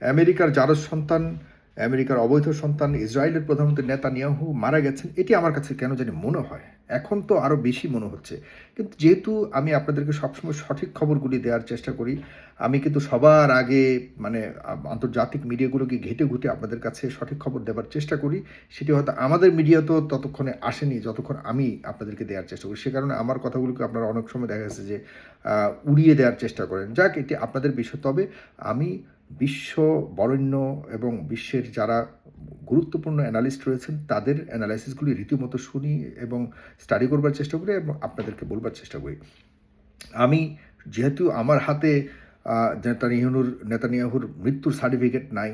আমেরিকার জারজ সন্তান, আমেরিকার অবৈধ সন্তান, ইসরায়েলের প্রধানমন্ত্রী নেতানিয়াহু মারা গেছেন, এটি আমার কাছে কেন জানি মনে হয়, এখন তো আরও বেশি মনে হচ্ছে। কিন্তু যেহেতু আমি আপনাদেরকে সবসময় সঠিক খবরগুলি দেওয়ার চেষ্টা করি, আমি কিন্তু সবার আগে মানে আন্তর্জাতিক মিডিয়াগুলোকে ঘেটে ঘুটে আপনাদের কাছে সঠিক খবর দেওয়ার চেষ্টা করি। সেটি হয়তো আমাদের মিডিয়া তো ততক্ষণে আসেনি যতক্ষণ আমি আপনাদেরকে দেওয়ার চেষ্টা করি। সে কারণে আমার কথাগুলোকে আপনারা অনেক সময় দেখা যাচ্ছে যে উড়িয়ে দেওয়ার চেষ্টা করেন। যাক, এটি আপনাদের বিষয়। তবে আমি বিশ্ব বরেণ্য এবং বিশ্বের যারা গুরুত্বপূর্ণ অ্যানালিস্ট রয়েছেন তাদের অ্যানালাইসিসগুলি রীতিমতো শুনি এবং স্টাডি করবার চেষ্টা করি এবং আপনাদেরকে বলবার চেষ্টা করি। আমি যেহেতু আমার হাতে নেতানিয়াহুর মৃত্যুর সার্টিফিকেট নাই,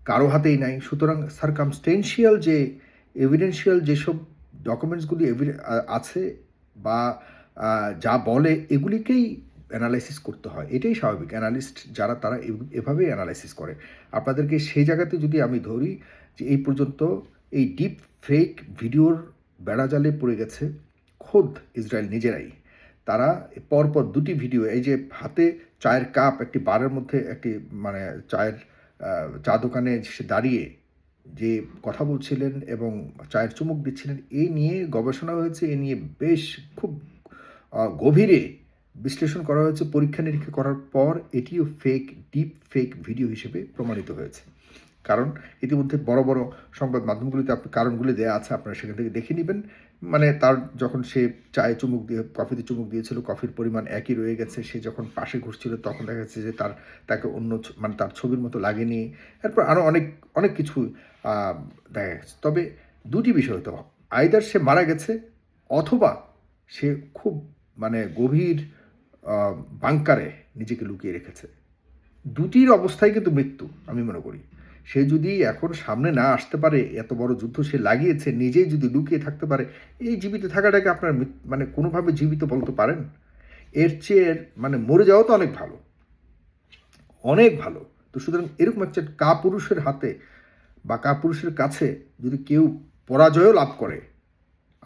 কারো হাতেই নাই, সুতরাং সার্কামস্টেন্সিয়াল যে এভিডেন্সিয়াল যেসব ডকুমেন্টসগুলি আছে বা যা বলে এগুলিকেই অ্যানালাইসিস করতে হয়। এটাই স্বাভাবিক। অ্যানালিস্ট যারা তারা এভাবেই অ্যানালাইসিস করে। আপনাদেরকে সেই জায়গাতে যদি আমি ধরি যে এই পর্যন্ত এই ডিপ ফেক ভিডিওর বেড়াজালে পড়ে গেছে খোদ ইসরায়েল নিজেরাই। তারা পরপর দুটি ভিডিও, এই যে হাতে চায়ের কাপ, একটি বারের মধ্যে একটি মানে চায়ের চা দোকানে সে দাঁড়িয়ে যে কথা বলছিলেন এবং চায়ের চুমুক দিচ্ছিলেন, এই নিয়ে গবেষণা হয়েছে, এ নিয়ে বেশ খুব গভীরে বিশ্লেষণ করা হয়েছে। পরীক্ষা নিরীক্ষা করার পর এটিও ফেক, ডিপ ফেক ভিডিও হিসেবে প্রমাণিত হয়েছে। কারণ ইতিমধ্যে বড় বড় সংবাদ মাধ্যমগুলিতে আপনি কারণগুলি দেওয়া আছে, আপনারা সেখান থেকে দেখে নেবেন। মানে তার যখন সে চায়ে চুমুক দিয়ে কফিতে চুমুক দিয়েছিল, কফির পরিমাণ একই রয়ে গেছে। সে যখন পাশে ঘুরছিল তখন দেখা যাচ্ছে যে তাকে অন্য মানে তার ছবির মতো লাগেনি। এরপর আরও অনেক অনেক কিছু দেখা গেছে। তবে দুটি বিষয় হতো, আইদার সে মারা গেছে অথবা সে খুব মানে গভীর বাংকারে নিজেকে লুকিয়ে রেখেছে। দুটির অবস্থাই কিন্তু মৃত্যু আমি মনে করি। সে যদি এখন সামনে না আসতে পারে, এত বড় যুদ্ধ সে লাগিয়েছে, নিজেই যদি লুকিয়ে থাকতে পারে, এই জীবিত থাকাটাকে আপনার মানে কোনোভাবে জীবিত বলতে পারেন? এর চেয়ে মানে মরে যাওয়া তো অনেক ভালো, অনেক ভালো। তো সুতরাং এরকম একটা কাপুরুষের হাতে বা কাপুরুষের কাছে যদি কেউ পরাজয়ও লাভ করে,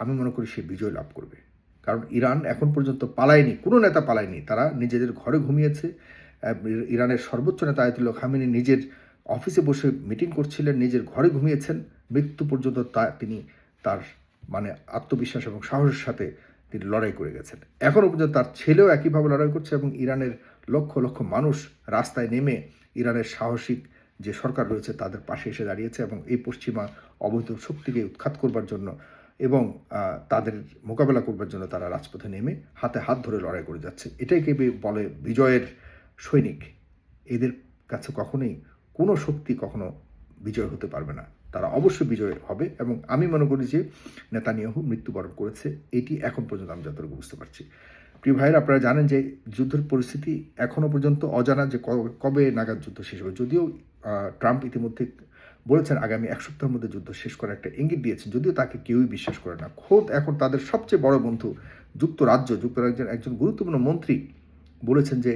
আমি মনে করি সে বিজয় লাভ করবে। কারণ ইরান এখন পর্যন্ত পালায়নি, কোনো নেতা পালায়নি, তারা নিজেদের ঘরে ঘুমিয়েছে। ইরানের সর্বোচ্চ নেতা আয়াতুল্লাহ খামেনি নিজের অফিসে বসে মিটিং করছিলেন, নিজের ঘরে ঘুমিয়েছেন, মৃত্যু পর্যন্ত তিনি তার মানে আত্মবিশ্বাস এবং সাহসের সাথে তিনি লড়াই করে গেছেন। এখনও পর্যন্ত তার ছেলেও একইভাবে লড়াই করছে এবং ইরানের লক্ষ লক্ষ মানুষ রাস্তায় নেমে ইরানের সাহসিক যে সরকার রয়েছে তাদের পাশে এসে দাঁড়িয়েছে এবং এই পশ্চিমা অবৈধ শক্তিকে উৎখাত করবার জন্য এবং তাদের মোকাবেলা করবার জন্য তারা রাজপথে নেমে হাতে হাত ধরে লড়াই করে যাচ্ছে। এটাইকে বলে বিজয়ের সৈনিক। এদের কাছে কখনোই কোনো শক্তি কখনো বিজয় হতে পারবে না, তারা অবশ্যই বিজয় হবে। এবং আমি মনে করি যে নেতানিয়াহু মৃত্যুবরণ করেছে, এটি এখন পর্যন্ত আমি যতটুকু বুঝতে পারছি। প্রিয় ভাইয়েরা, আপনারা জানেন যে যুদ্ধের পরিস্থিতি এখনও পর্যন্ত অজানা, যে কবে নাগাদ যুদ্ধ শেষ হবে। যদিও ট্রাম্প ইতিমধ্যে বলেছেন আগামী এক সপ্তাহের মধ্যে যুদ্ধ শেষ করার একটা ইঙ্গিত দিয়েছেন, যদিও তাকে কেউই বিশ্বাস করে না। খোদ এখন তাদের সবচেয়ে বড় বন্ধু যুক্তরাজ্যের একজন গুরুত্বপূর্ণ মন্ত্রী বলেছেন যে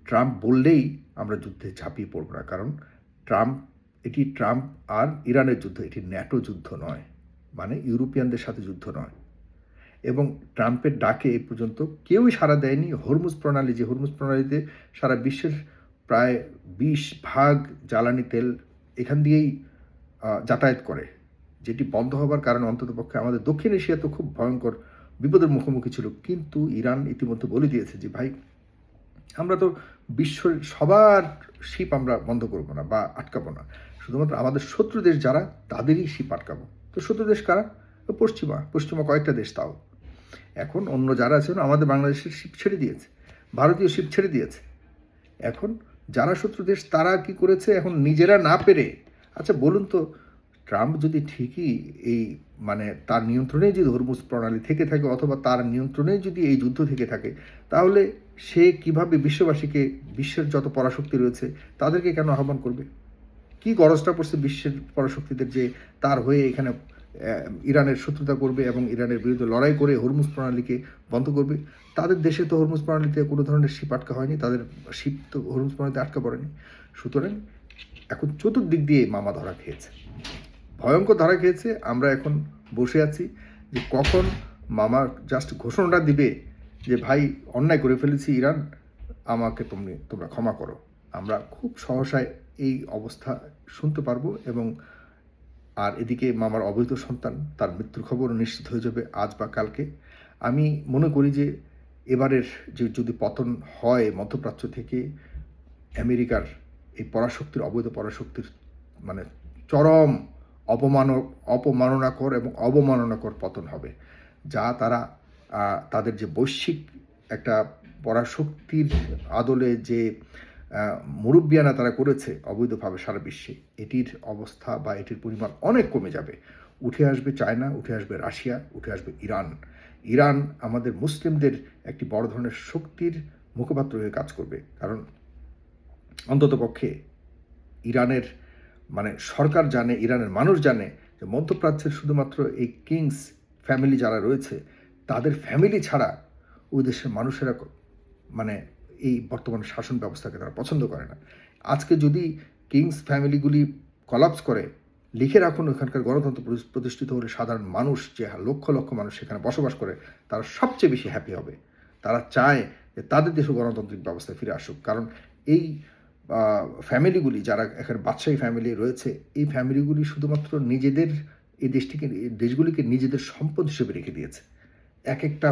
ট্রাম্প বললেই আমরা যুদ্ধে ঝাঁপিয়ে পড়ব না, কারণ এটি ট্রাম্প আর ইরানের যুদ্ধ, এটি ন্যাটো যুদ্ধ নয়, মানে ইউরোপিয়ানদের সাথে যুদ্ধ নয়। এবং ট্রাম্পের ডাকে এ পর্যন্ত কেউই সাড়া দেয়নি। হরমুজ প্রণালীতে সারা বিশ্বের প্রায় 20% জ্বালানি তেল এখান দিয়েই যাতায়াত করে, যেটি বন্ধ হবার কারণে অন্ততপক্ষে আমাদের দক্ষিণ এশিয়া তো খুব ভয়ঙ্কর বিপদের মুখোমুখি ছিল। কিন্তু ইরান ইতিমধ্যে বলে দিয়েছে যে ভাই, আমরা তো বিশ্বের সবার শিপ আমরা বন্ধ করবো না বা আটকাবো না, শুধুমাত্র আমাদের শত্রু দেশ যারা তাদেরই শিপ আটকাবো। তো শত্রু দেশ কারা? পশ্চিমা কয়েকটা দেশ। তাও এখন অন্য যারা আছেন আমাদের বাংলাদেশের শিপ ছেড়ে দিয়েছে, ভারতীয় শিপ ছেড়ে দিয়েছে। এখন যারা শত্রু দেশ তারা কি করেছে, এখন নিজেরা না পেরে, আচ্ছা বলুন তো, ট্রাম্প যদি ঠিকই এই মানে তার নিয়ন্ত্রণেই যদি হরমুজ প্রণালী থেকে থাকে অথবা তার নিয়ন্ত্রণেই যদি এই যুদ্ধ থেকে থাকে, তাহলে সে কিভাবে বিশ্ববাসীকে, বিশ্বের যত পরাশক্তি রয়েছে তাদেরকে কেন আহ্বান করবে? কি গরজটা পড়ছে বিশ্বের পরাশক্তিদের যে তার হয়ে এখানে ইরানের শত্রুতা করবে এবং ইরানের বিরুদ্ধে লড়াই করে হরমুজ প্রণালীকে বন্ধ করবে? তাদের দেশে তো হরমুজ প্রণালীতে কোনো ধরনের শিপ আটকা হয়নি, তাদের শিপ তো হরমুজ প্রণালীতে আটকা পড়েনি। সুতরাং এখন চতুর্দিক দিয়ে মামা ধরা খেয়েছে, ভয়ঙ্কর ধরা খেয়েছে। আমরা এখন বসে আছি যে কখন মামা জাস্ট ঘোষণাটা দিবে যে ভাই অন্যায় করে ফেলেছি ইরান, আমাকে তোমরা ক্ষমা করো। আমরা খুব সহসায় এই অবস্থা শুনতে পারবো, এবং আর এদিকে মামার অবৈধ সন্তান তার মৃত্যুর খবরও নিশ্চিত হয়ে যাবে আজ বা কালকে। আমি মনে করি যে এবারের যে যদি পতন হয় মধ্যপ্রাচ্য থেকে, আমেরিকার এই পরাশক্তির, অবৈধ পরাশক্তির মানে চরম অপমাননাকর এবং অবমাননাকর পতন হবে, যা তারা তাদের যে বৈশ্বিক একটা পরাশক্তির আদলে যে মুরব্বিয়ানা তারা করেছে অবৈধভাবে সারা বিশ্বে, এটির অবস্থা বা এটির পরিমাণ অনেক কমে যাবে। উঠে আসবে চায়না, উঠে আসবে রাশিয়া, উঠে আসবে ইরান। ইরান আমাদের মুসলিমদের একটি বড় ধরনের শক্তির মুখপাত্র হয়ে কাজ করবে, কারণ অন্ততপক্ষে ইরানের মানে সরকার জানে, ইরানের মানুষ জানে যে মধ্যপ্রাচ্যের শুধুমাত্র এই কিংস ফ্যামিলি যারা রয়েছে তাদের ফ্যামিলি ছাড়া ওই দেশের মানুষেরা মানে এই বর্তমান শাসন ব্যবস্থাকে তারা পছন্দ করে না। আজকে যদি কিংস ফ্যামিলিগুলি কলাপস করে, লিখে রাখুন ওখানকার গণতন্ত্র প্রতিষ্ঠিত হলে সাধারণ মানুষ, যে লক্ষ লক্ষ মানুষ সেখানে বসবাস করে, তারা সবচেয়ে বেশি হ্যাপি হবে। তারা চায় যে তাদের দেশে গণতান্ত্রিক ব্যবস্থায় ফিরে আসুক, কারণ এই ফ্যামিলিগুলি যারা এখানে বাদশাহী ফ্যামিলি রয়েছে, এই ফ্যামিলিগুলি শুধুমাত্র নিজেদের এই দেশগুলিকে নিজেদের সম্পদ হিসেবে রেখে দিয়েছে। এক একটা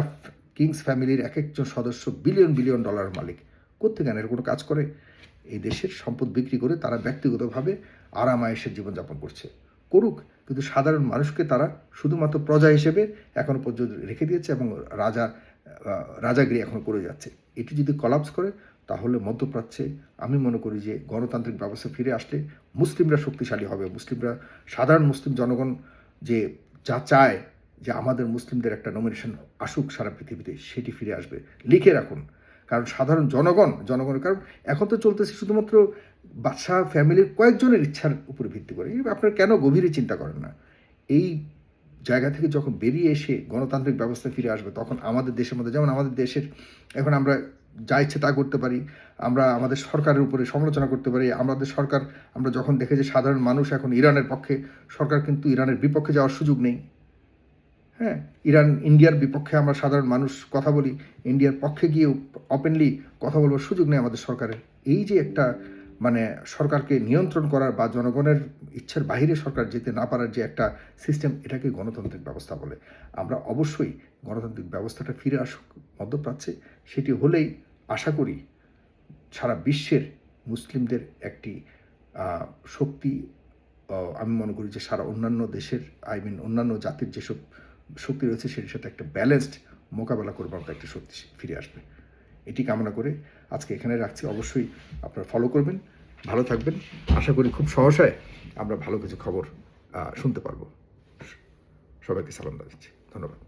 কিংস ফ্যামিলির এক একজন সদস্য বিলিয়ন বিলিয়ন ডলার মালিক। কোত্থেকে এর কোনো কাজ করে? এই দেশের সম্পদ বিক্রি করে তারা ব্যক্তিগতভাবে আরাম আয়েশের জীবনযাপন করছে, করুক, কিন্তু সাধারণ মানুষকে তারা শুধুমাত্র প্রজা হিসেবে এখনও পর্যন্ত রেখে দিয়েছে এবং রাজাগিরি এখন করে যাচ্ছে। এটি যদি কলাপস করে তাহলে মধ্যপ্রাচ্যে আমি মনে করি যে গণতান্ত্রিক ব্যবস্থা ফিরে আসলে মুসলিমরা শক্তিশালী হবে। মুসলিমরা, সাধারণ মুসলিম জনগণ যে যা চায় যে আমাদের মুসলিমদের একটা নমিনেশন আসুক সারা পৃথিবীতে, সেটি ফিরে আসবে। লিখে রাখুন, কারণ সাধারণ জনগণের কারণ এখন তো চলতেছে শুধুমাত্র বাদশাহ ফ্যামিলির কয়েকজনের ইচ্ছার উপরে ভিত্তি করে। আপনারা কেন গভীরে চিন্তা করেন না? এই জায়গা থেকে যখন বেরিয়ে এসে গণতান্ত্রিক ব্যবস্থা ফিরে আসবে, তখন আমাদের দেশের মধ্যে, যেমন আমাদের দেশের এখন আমরা যা ইচ্ছে তা করতে পারি, আমরা আমাদের সরকারের উপরে সমালোচনা করতে পারি। আমাদের সরকার, আমরা যখন দেখে যে সাধারণ মানুষ এখন ইরানের পক্ষে, সরকার কিন্তু ইরানের বিপক্ষে যাওয়ার সুযোগ নেই। হ্যাঁ, ইন্ডিয়ার বিপক্ষে আমরা সাধারণ মানুষ কথা বলি, ইন্ডিয়ার পক্ষে গিয়ে ওপেনলি কথা বলবার সুযোগ নেই আমাদের সরকারের। এই যে একটা মানে সরকারকে নিয়ন্ত্রণ করার বা জনগণের ইচ্ছার বাইরে সরকার যেতে না পারার যে একটা সিস্টেম, এটাকে গণতান্ত্রিক ব্যবস্থা বলে। আমরা অবশ্যই গণতান্ত্রিক ব্যবস্থাটা ফিরে আসুক মধ্যপ্রাচ্যে। সেটি হলেই আশা করি সারা বিশ্বের মুসলিমদের একটি শক্তি, আমি মনে করি যে সারা অন্যান্য দেশের অন্যান্য জাতির যেসব শক্তি রয়েছে সেটির সাথে একটা ব্যালেন্সড মোকাবেলা করবার মতো একটা শক্তি ফিরে আসবে। এটি কামনা করে আজকে এখানে রাখছি। অবশ্যই আপনারা ফলো করবেন, ভালো থাকবেন। আশা করি খুব সহসায় আমরা ভালো কিছু খবর শুনতে পারবো। সবাইকে সালাম জানাচ্ছি, ধন্যবাদ।